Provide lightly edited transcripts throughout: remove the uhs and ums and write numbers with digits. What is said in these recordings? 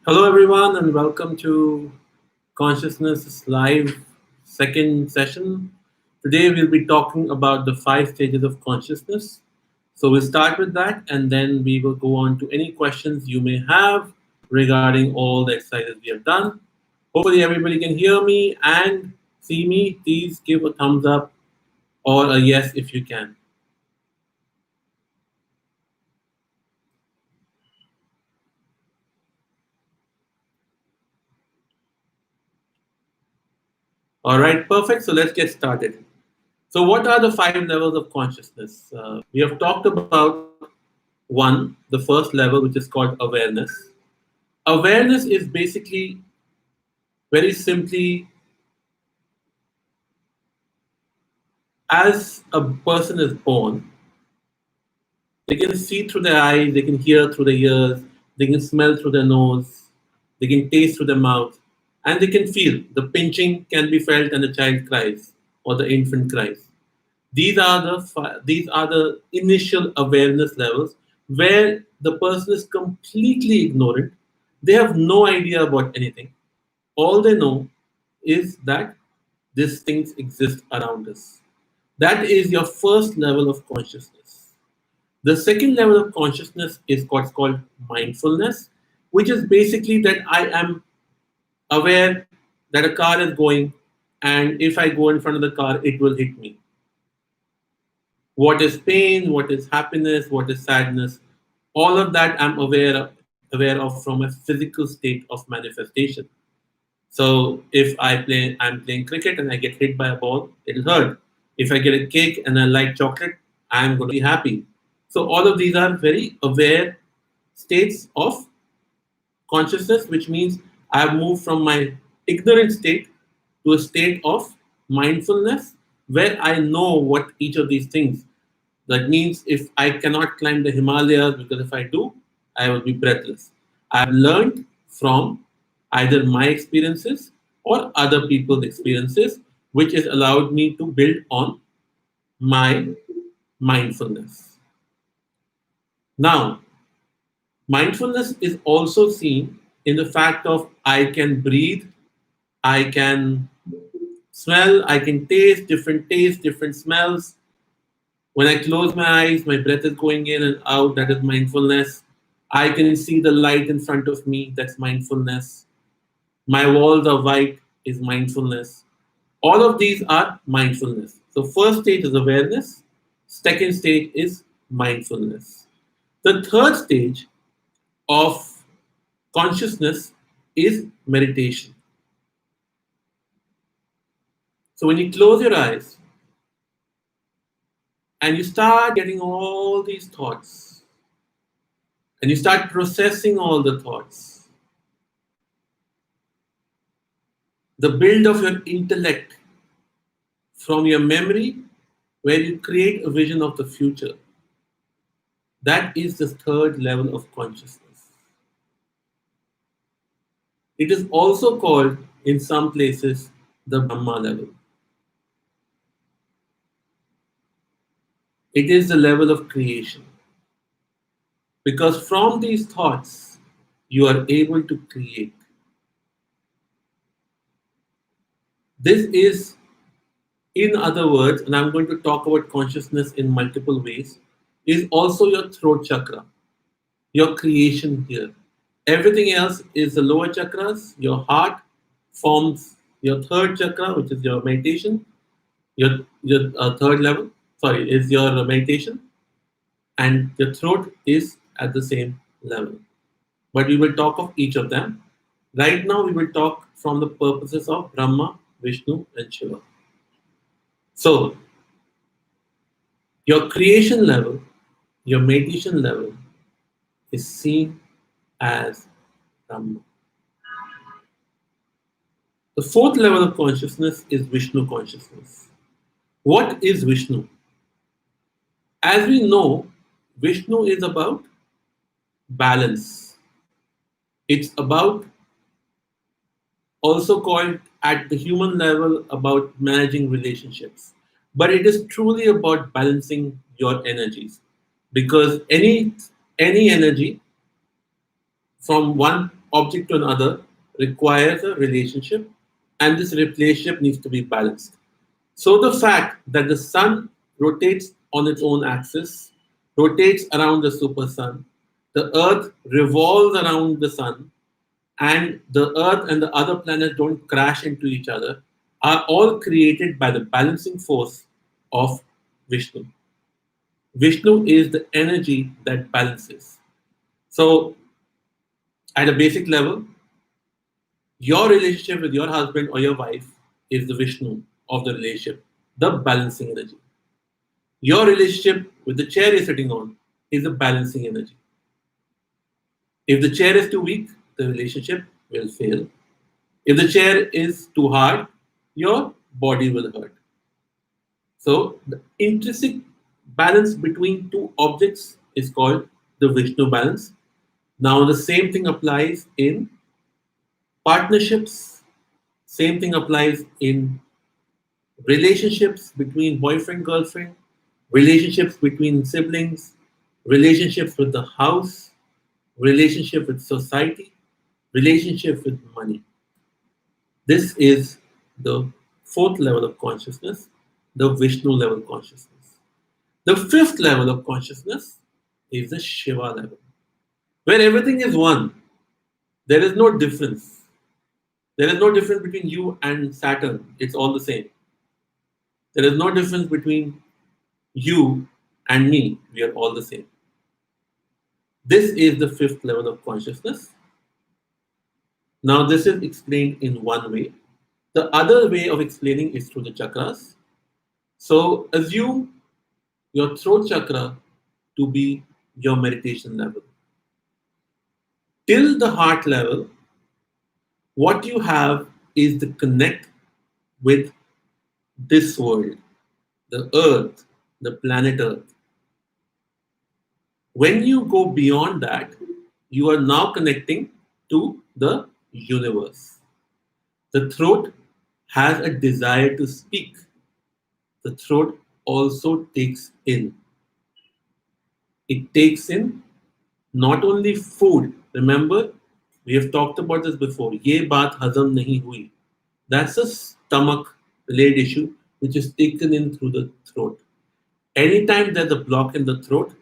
Hello, everyone, and welcome to Consciousness Live second session. Today, we'll be talking about the five stages of consciousness. So, we'll start with that, and then we will go on to any questions you may have regarding all the exercises we have done. Hopefully, everybody can hear me and see me. Please give a thumbs up or a yes if you can. All right, perfect. So, let's get started. So, what are the five levels of consciousness? We have talked about one, the first level, which is called awareness. Awareness is basically, very simply, as a person is born, they can see through their eyes, they can hear through their ears, they can smell through their nose, they can taste through their mouth, and they can feel. The pinching can be felt, and the child cries or the infant cries. These are the initial awareness levels where the person is completely ignorant. They have no idea about anything. All they know is that these things exist around us. That is your first level of consciousness. The second level of consciousness is what's called mindfulness, which is basically that I am aware that a car is going, and if I go in front of the car, it will hit me. What is pain, what is happiness, what is sadness, all of that I'm aware of from a physical state of manifestation. So if I'm playing cricket and I get hit by a ball, it'll hurt. If I get a cake and I like chocolate, I'm going to be happy. So all of these are very aware states of consciousness, which means I've moved from my ignorant state to a state of mindfulness where I know what each of these things. That means if I cannot climb the Himalayas, because if I do, I will be breathless. I've learned from either my experiences or other people's experiences, which has allowed me to build on my mindfulness. Now, mindfulness is also seen in the fact of I can breathe, I can smell, I can taste, different smells. When I close my eyes, my breath is going in and out, that is mindfulness. I can see the light in front of me, that's mindfulness. My walls are white, is mindfulness. All of these are mindfulness. So, first stage is awareness, second stage is mindfulness. The third stage of consciousness is meditation. So, when you close your eyes and you start getting all these thoughts, and you start processing all the thoughts, the build of your intellect from your memory, where you create a vision of the future, that is the third level of consciousness. It is also called, in some places, the Brahma level. It is the level of creation. Because from these thoughts, you are able to create. This is, in other words, and I'm going to talk about consciousness in multiple ways, is also your throat chakra, your creation here. Everything else is the lower chakras. Your heart forms your third chakra, which is your meditation. Your third level, sorry, is your meditation, and your throat is at the same level. But we will talk of each of them. Right now, we will talk from the purposes of Brahma, Vishnu, and Shiva. So, your creation level, your meditation level, is seen as Brahma. The fourth level of consciousness is Vishnu consciousness. What is Vishnu? As we know, Vishnu is about balance. It's about, also called at the human level, about managing relationships. But it is truly about balancing your energies. Because any energy from one object to another requires a relationship, and this relationship needs to be balanced. So the fact that the sun rotates on its own axis, rotates around the super sun, the earth revolves around the sun, and the earth and the other planets don't crash into each other are all created by the balancing force of Vishnu. Vishnu is the energy that balances. So, at a basic level, your relationship with your husband or your wife is the Vishnu of the relationship, the balancing energy. Your relationship with the chair you're sitting on is the balancing energy. If the chair is too weak, the relationship will fail. If the chair is too hard, your body will hurt. So, the intrinsic balance between two objects is called the Vishnu balance. Now, the same thing applies in partnerships, same thing applies in relationships between boyfriend, girlfriend, relationships between siblings, relationships with the house, relationship with society, relationship with money. This is the fourth level of consciousness, the Vishnu level consciousness. The fifth level of consciousness is the Shiva level, where everything is one. There is no difference. There is no difference between you and Saturn. It's all the same. There is no difference between you and me. We are all the same. This is the fifth level of consciousness. Now, this is explained in one way. The other way of explaining is through the chakras. So, assume your throat chakra to be your meditation level. Till the heart level, what you have is the connect with this world, the earth, the planet earth. When you go beyond that, you are now connecting to the universe. The throat has a desire to speak. The throat also takes in. It takes in not only food. Remember, we have talked about this before. ये बात हजम नहीं हुई. That's a stomach related issue which is taken in through the throat. Anytime there's a block in the throat,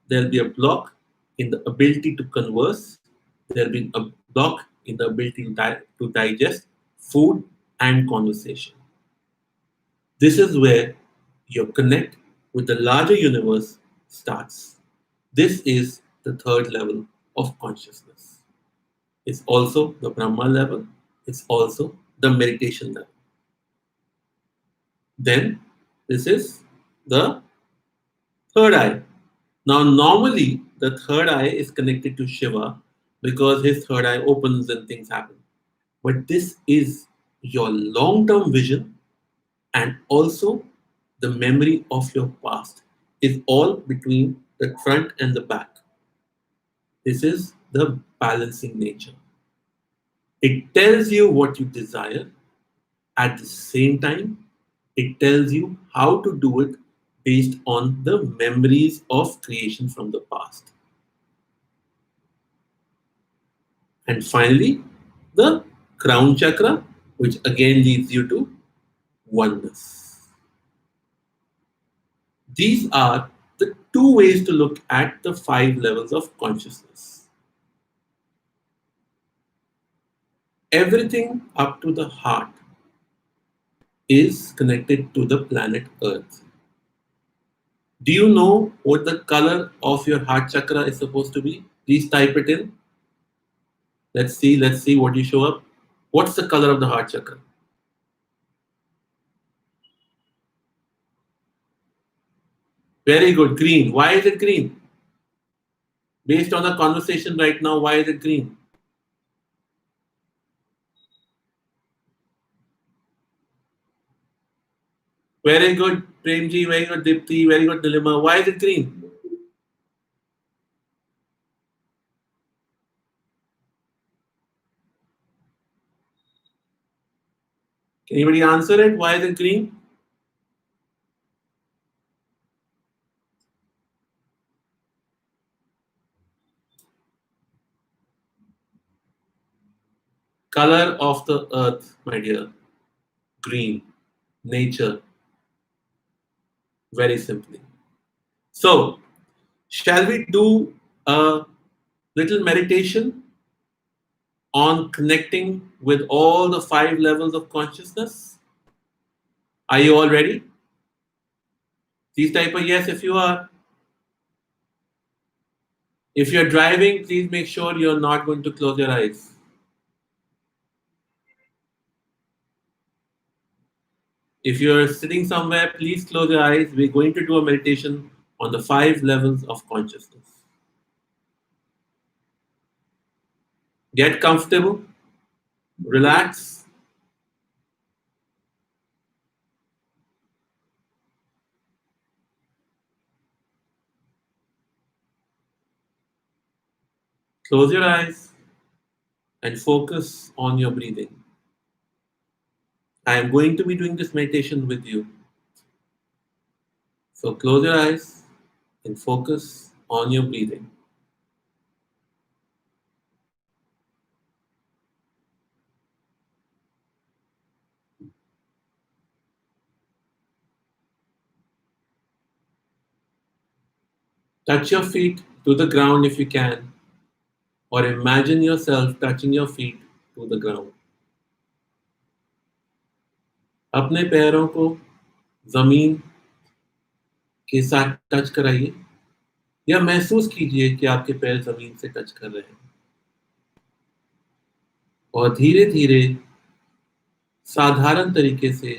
there'll be a block in the ability to converse, there'll be a block in the ability to digest food and conversation. This is where your connect with the larger universe starts. This is the third level of consciousness. It's also the Brahma level, it's also the meditation level. Then, this is the third eye. Now, normally, the third eye is connected to Shiva because his third eye opens and things happen. But this is your long term vision and also the memory of your past is all between the front and the back. This is the balancing nature. It tells you what you desire. At the same time, it tells you how to do it based on the memories of creation from the past. And finally, the crown chakra, which again leads you to oneness. These are the two ways to look at the five levels of consciousness. Everything up to the heart is connected to the planet Earth. Do you know what the color of your heart chakra is supposed to be? Please type it in. Let's see what you show up. What's the color of the heart chakra? Very good, green. Why is it green? Based on the conversation right now, why is it green? Very good, Premji. Very good, Dipti. Very good, Dilemma. Why is it green? Can anybody answer it? Why is it green? Color of the earth, my dear, green. Nature, very simply. So, shall we do a little meditation on connecting with all the five levels of consciousness? Are you all ready? Please type a yes if you are. If you're driving, please make sure you're not going to close your eyes. If you're sitting somewhere, please close your eyes. We're going to do a meditation on the five levels of consciousness. Get comfortable, relax, close your eyes, and focus on your breathing. I am going to be doing this meditation with you. So close your eyes and focus on your breathing. Touch your feet to the ground if you can, or imagine yourself touching your feet to the ground. अपने पैरों को जमीन के साथ touch कराइए या महसूस कीजिए कि आपके पैर जमीन से टच कर रहे हैं और धीरे धीरे साधारण तरीके से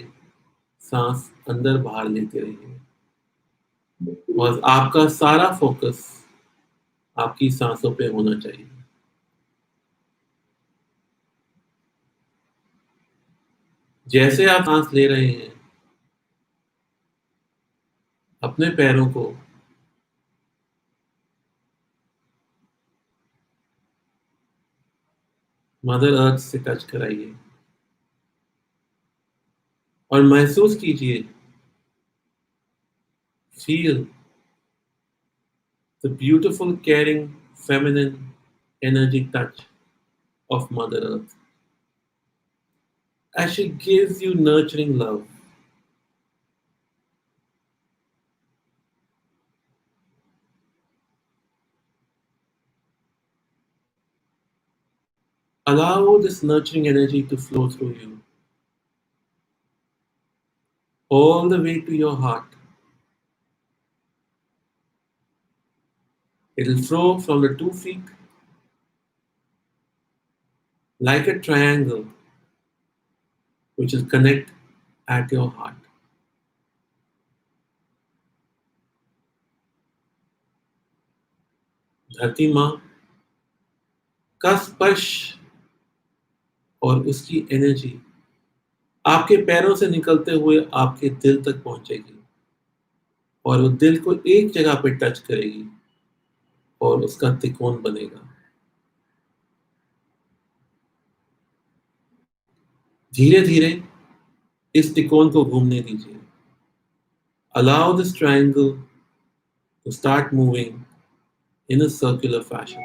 सांस अंदर बाहर लेते रहिए और आपका सारा फोकस आपकी सांसों पे होना चाहिए जैसे आप सांस ले रहे हैं अपने पैरों को मदर अर्थ से टच कराइए और महसूस कीजिए feel the beautiful caring feminine energy touch of mother earth as she gives you nurturing love. Allow this nurturing energy to flow through you all the way to your heart. It'll flow from the 2 feet like a triangle which will connect at your heart. धरती माँ का स्पर्श और उसकी energy आपके पैरों से निकलते हुए आपके दिल तक पहुंचेगी और वो दिल को एक जगह पे टच करेगी और उसका त्रिकोण बनेगा धीरे धीरे इस त्रिकोण को घूमने दीजिए allow this triangle to start moving in a circular fashion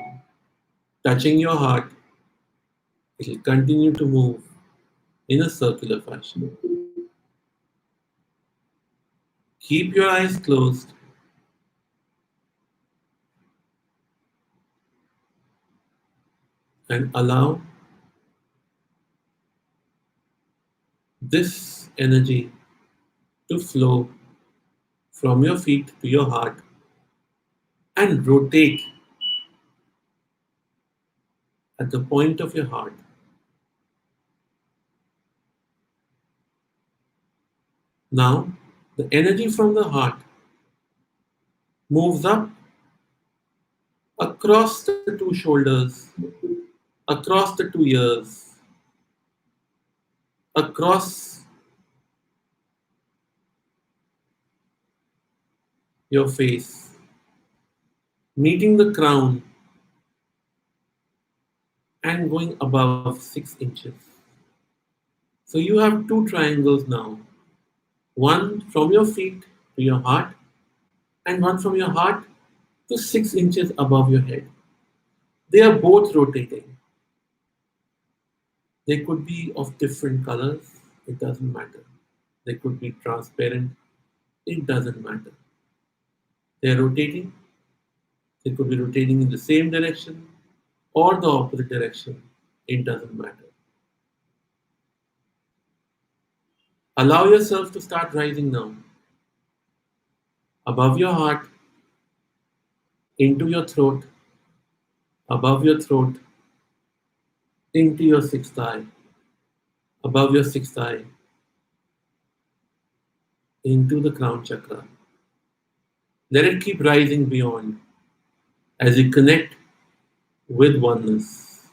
touching your heart it will continue to move in a circular fashion keep your eyes closed and allow this energy to flow from your feet to your heart and rotate at the point of your heart. Now, the energy from the heart moves up across the two shoulders, across the 2 ears, across your face, meeting the crown and going above 6 inches. So you have two triangles now, one from your feet to your heart and one from your heart to 6 inches above your head. They are both rotating. They could be of different colors, it doesn't matter. They could be transparent, it doesn't matter. They're rotating, they could be rotating in the same direction or the opposite direction, it doesn't matter. Allow yourself to start rising now, above your heart, into your throat, above your throat, into your sixth eye, above your sixth eye, into the crown chakra. Let it keep rising beyond as you connect with oneness.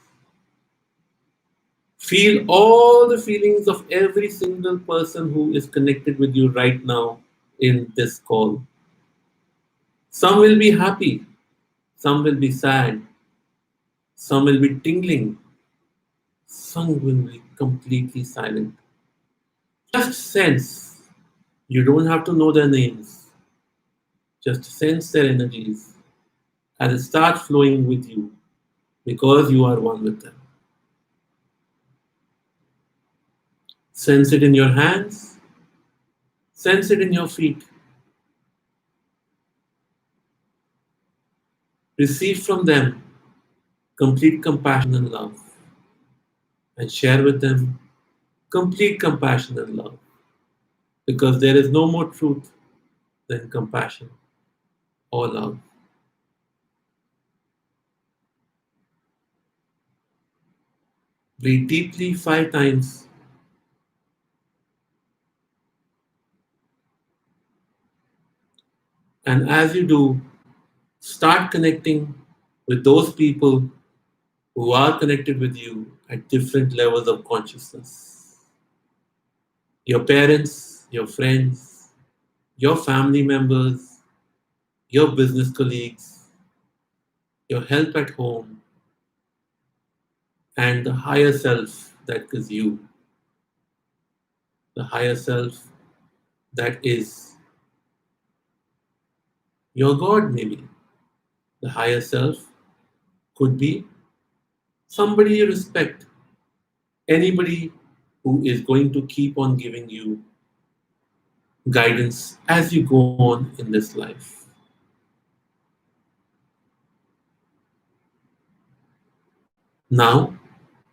Feel all the feelings of every single person who is connected with you right now in this call. Some will be happy, some will be sad, some will be tingling, some will be completely silent. Just sense. You don't have to know their names. Just sense their energies as it starts flowing with you because you are one with them. Sense it in your hands, sense it in your feet. Receive from them complete compassion and love, and share with them complete compassion and love because there is no more truth than compassion or love. Breathe deeply 5 times, and as you do, start connecting with those people who are connected with you at different levels of consciousness. Your parents, your friends, your family members, your business colleagues, your help at home, and the higher self that is you, the higher self that is your God, maybe. The higher self could be somebody you respect, anybody who is going to keep on giving you guidance as you go on in this life. Now,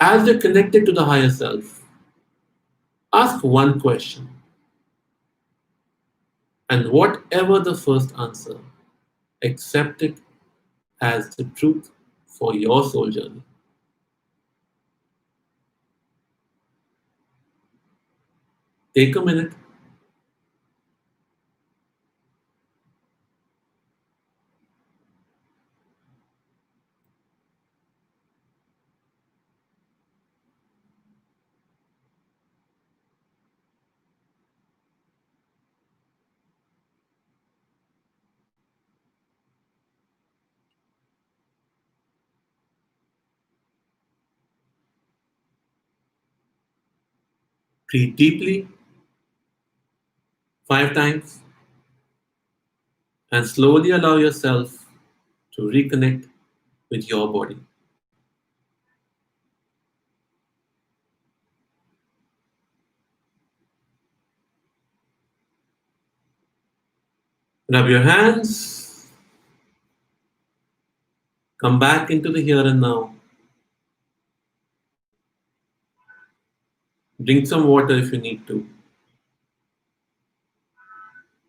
as you're connected to the higher self, ask one question, and whatever the first answer, accept it as the truth for your soul journey. Take a minute, breathe deeply 5 times, and slowly allow yourself to reconnect with your body. Rub your hands, come back into the here and now. Drink some water if you need to.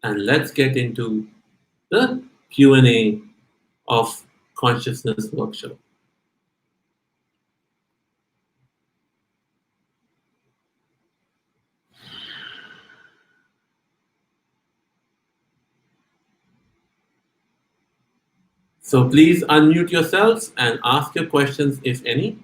And let's get into the Q&A of consciousness workshop. So please unmute yourselves and ask your questions if any.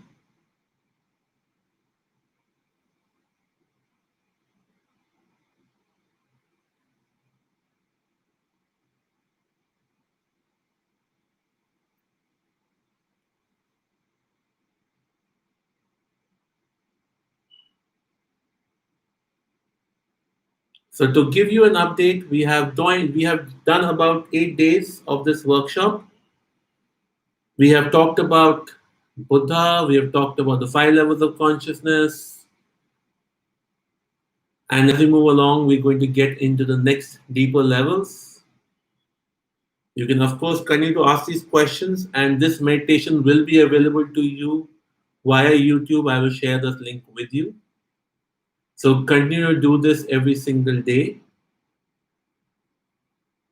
So to give you an update, we have done about 8 days of this workshop. We have talked about Buddha. We have talked about the five levels of consciousness. And as we move along, we're going to get into the next deeper levels. You can, of course, continue to ask these questions, and this meditation will be available to you via YouTube. I will share this link with you. So continue to do this every single day.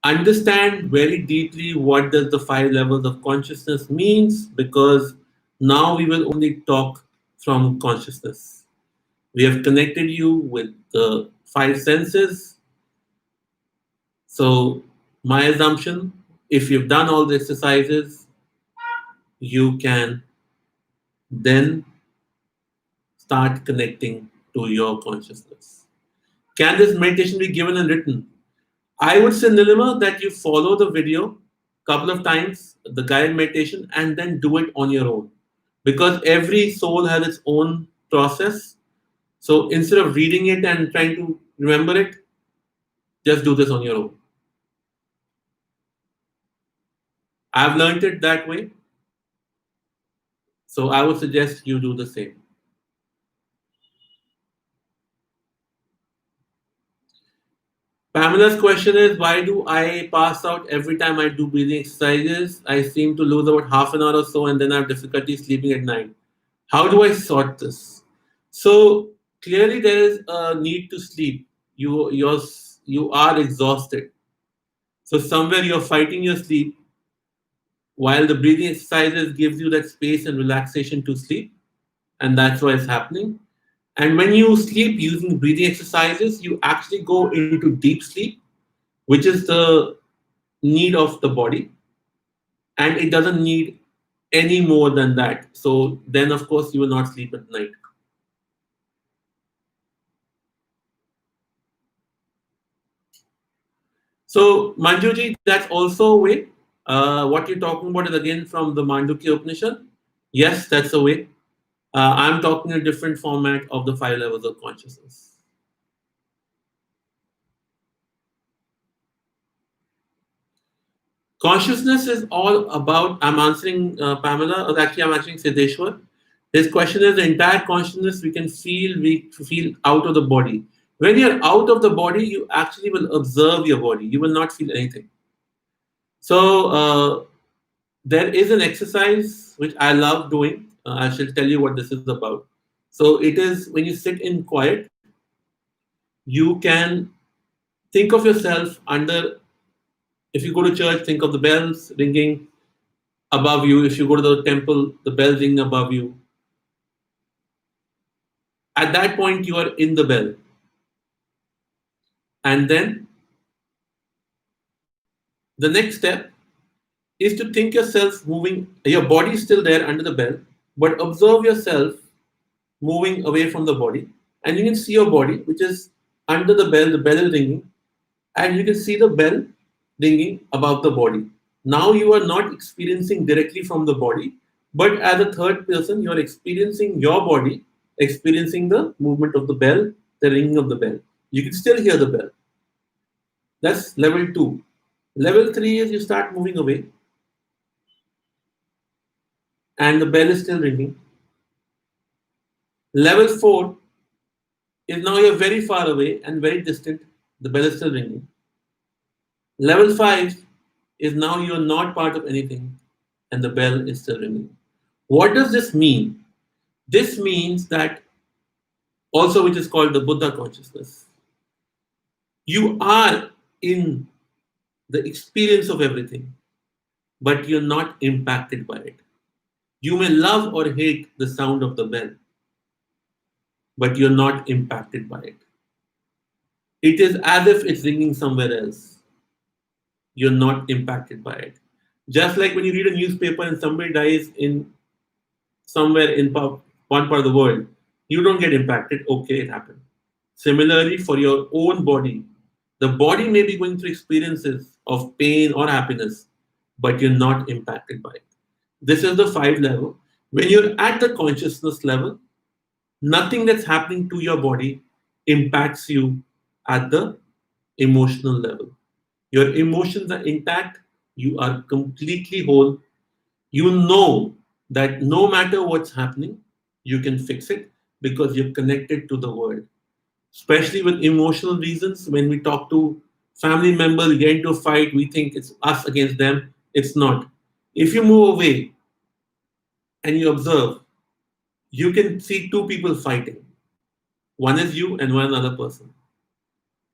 Understand very deeply what does the five levels of consciousness means, because now we will only talk from consciousness. We have connected you with the five senses. So my assumption, if you've done all the exercises, you can then start connecting to your consciousness. Can this meditation be given and written? I would say, Nilima, that you follow the video couple of times, the guided meditation, and then do it on your own. Because every soul has its own process. So instead of reading it and trying to remember it, just do this on your own. I've learned it that way. So I would suggest you do the same. Pamela's question is, why do I pass out every time I do breathing exercises? I seem to lose about half an hour or so and then I have difficulty sleeping at night. How do I sort this? So clearly there is a need to sleep. You are exhausted. So somewhere you're fighting your sleep while the breathing exercises gives you that space and relaxation to sleep, and that's why it's happening. And when you sleep using breathing exercises, you actually go into deep sleep, which is the need of the body, and it doesn't need any more than that. So then, of course, you will not sleep at night. So, Manjuji, that's also a way. What you're talking about is again from the Mandukya Upanishad. Yes, that's a way. I'm talking a different format of the five levels of consciousness. Consciousness is all about. I'm answering Pamela, or actually, I'm answering Siddheshwar. His question is the entire consciousness we feel out of the body. When you're out of the body, you actually will observe your body. You will not feel anything. So there is an exercise which I love doing. I shall tell you what this is about. So it is when you sit in quiet, you can think of yourself under. If you go to church, think of the bells ringing above you. If you go to the temple, the bells ring above you. At that point, you are in the bell. And then the next step is to think yourself moving, your body is still there under the bell, but observe yourself moving away from the body. And you can see your body, which is under the bell is ringing, and you can see the bell ringing above the body. Now you are not experiencing directly from the body, but as a third person, you are experiencing your body, experiencing the movement of the bell, the ringing of the bell. You can still hear the bell. That's level 2. Level 3 is you start moving away and the bell is still ringing. Level 4 is now you're very far away and very distant, the bell is still ringing. Level 5 is now you're not part of anything and the bell is still ringing. What does this mean? This means that also, which is called the Buddha consciousness, you are in the experience of everything, but you're not impacted by it. You may love or hate the sound of the bell, but you're not impacted by it. It is as if it's ringing somewhere else. You're not impacted by it. Just like when you read a newspaper and somebody dies in somewhere in one part of the world, you don't get impacted. Okay, it happened. Similarly, for your own body, the body may be going through experiences of pain or happiness, but you're not impacted by it. This is the 5 level. When you're at the consciousness level, nothing that's happening to your body impacts you at the emotional level. Your emotions are intact, you are completely whole. You know that no matter what's happening, you can fix it because you're connected to the world. Especially with emotional reasons, when we talk to family members, we get into a fight, we think it's us against them. It's not. If you move away and you observe, you can see two people fighting. One is you and one another person.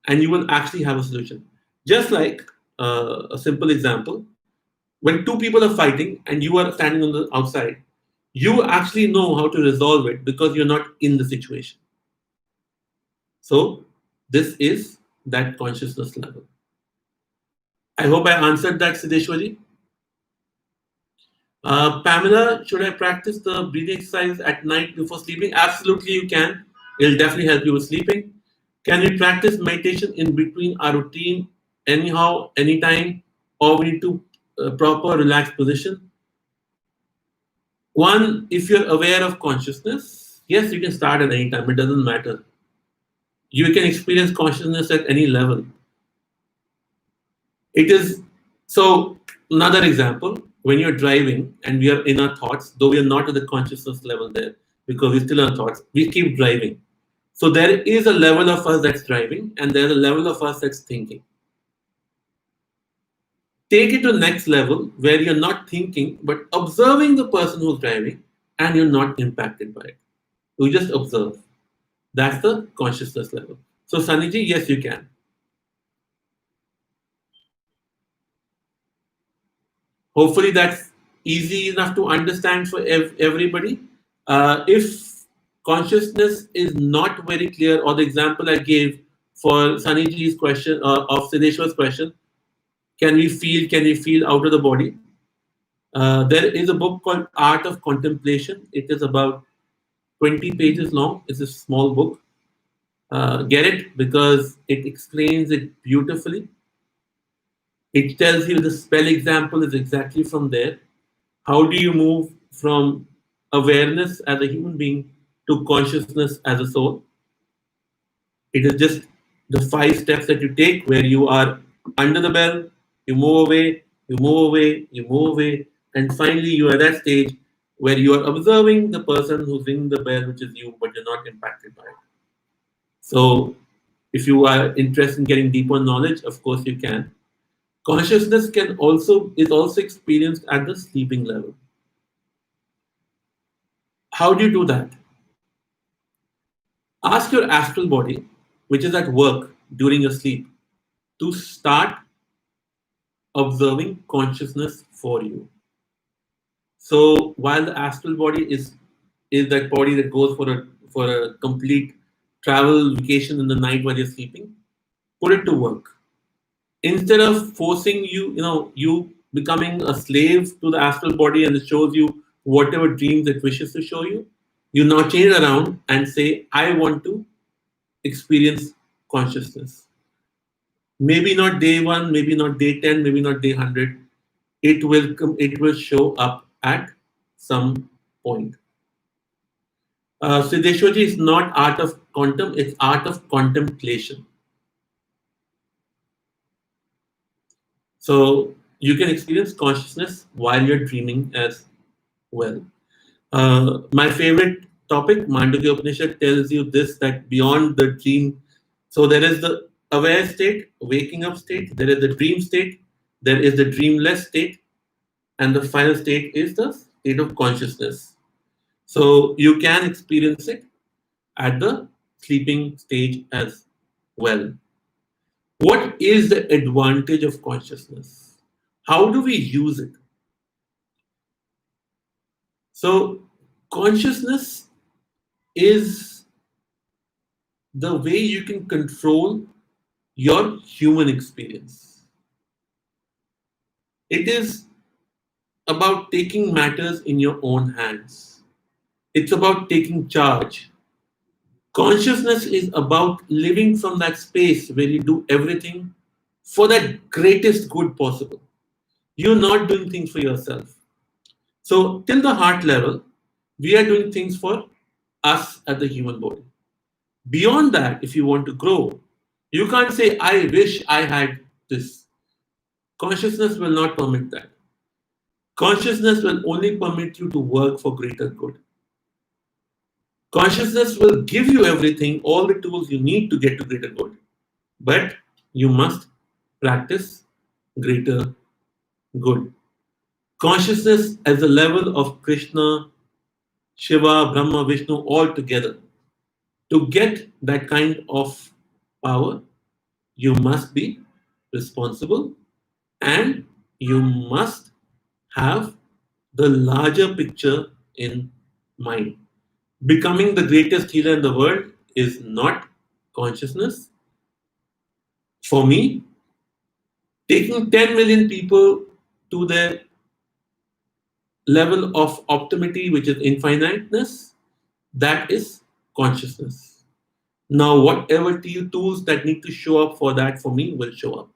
And you will actually have a solution. Just like a simple example, when two people are fighting and you are standing on the outside, you actually know how to resolve it because you're not in the situation. So, this is that consciousness level. I hope I answered that, Siddeshwari. Pamela, should I practice the breathing exercise at night before sleeping? Absolutely, you can. It'll definitely help you with sleeping. Can we practice meditation in between our routine, anyhow, anytime, or we need to proper relaxed position? One, if you're aware of consciousness, yes, you can start at any time. It doesn't matter. You can experience consciousness at any level. It is so. Another example: when you're driving and we are in our thoughts, though we are not at the consciousness level there because we're still in our thoughts, we keep driving. So there is a level of us that's driving, and there's a level of us that's thinking. Take it to the next level where you're not thinking, but observing the person who's driving, and you're not impacted by it. You just observe. That's the consciousness level. So, Saniji, yes, you can. Hopefully, that's easy enough to understand for everybody. If consciousness is not very clear, or the example I gave for Saniji's question of Sideshwar's question, can we feel out of the body? There is a book called Art of Contemplation. It is about 20 pages long. It's a small book. Get it because it explains it beautifully. It tells you the spell example is exactly from there. How do you move from awareness as a human being to consciousness as a soul? It is just the 5 steps that you take where you are under the bell, you move away, you move away, you move away, and finally you are at that stage where you are observing the person who's ringing the bell, which is you, but you're not impacted by it. So, if you are interested in getting deeper knowledge, of course you can. Consciousness can also is also experienced at the sleeping level. How do you do that? Ask your astral body, which is at work during your sleep, to start observing consciousness for you. So while the astral body is that body that goes for a complete travel vacation in the night while you're sleeping, put it to work. Instead of forcing you becoming a slave to the astral body and it shows you whatever dreams it wishes to show you, you now change it around and say, I want to experience consciousness. Maybe not day one, maybe not day 10, maybe not day 100. It will show up at some point. Siddeshwarji is not art of quantum, it's art of contemplation. So you can experience consciousness while you're dreaming as well. My favorite topic, Mandukya Upanishad, tells you this that beyond the dream, so there is the aware state, waking up state, there is the dream state, there is the dreamless state, and the final state is the state of consciousness. So you can experience it at the sleeping stage as well. What is the advantage of consciousness? How do we use it? So, consciousness is the way you can control your human experience. It is about taking matters in your own hands. It's about taking charge. Consciousness is about living from that space where you do everything for that greatest good possible. You're not doing things for yourself. So, till the heart level, we are doing things for us as the human body. Beyond that, if you want to grow, you can't say, I wish I had this. Consciousness will not permit that. Consciousness will only permit you to work for greater good. Consciousness will give you everything, all the tools you need to get to greater good. But you must practice greater good. Consciousness as the level of Krishna, Shiva, Brahma, Vishnu all together. To get that kind of power, you must be responsible and you must have the larger picture in mind. Becoming the greatest healer in the world is not consciousness. For me, taking 10 million people to their level of optimity, which is infiniteness, that is consciousness. Now, whatever tools that need to show up for that for me will show up.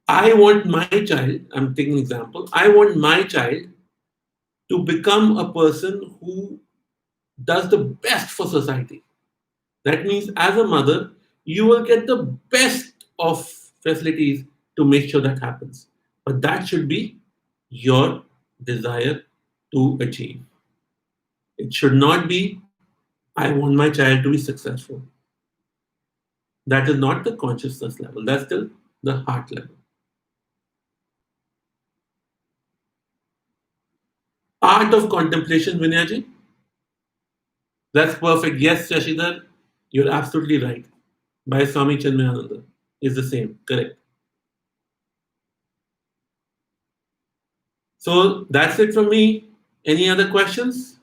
I want my child, I'm taking an example, I want my child to become a person who does the best for society. That means, as a mother, you will get the best of facilities to make sure that happens. But that should be your desire to achieve. It should not be, I want my child to be successful. That is not the consciousness level, that's still the heart level. Art of contemplation, Vinyaji. That's perfect. Yes, Shashidhar, you're absolutely right. By Swami Chinmayananda is the same. Correct. So that's it from me. Any other questions?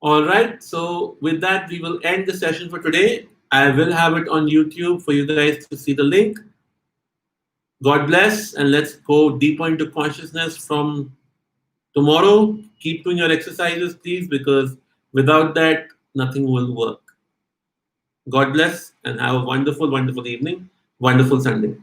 All right. So with that, we will end the session for today. I will have it on YouTube for you guys to see the link. God bless, and let's go deeper into consciousness from tomorrow. Keep doing your exercises, please, because without that, nothing will work. God bless, and have a wonderful, wonderful evening, wonderful Sunday.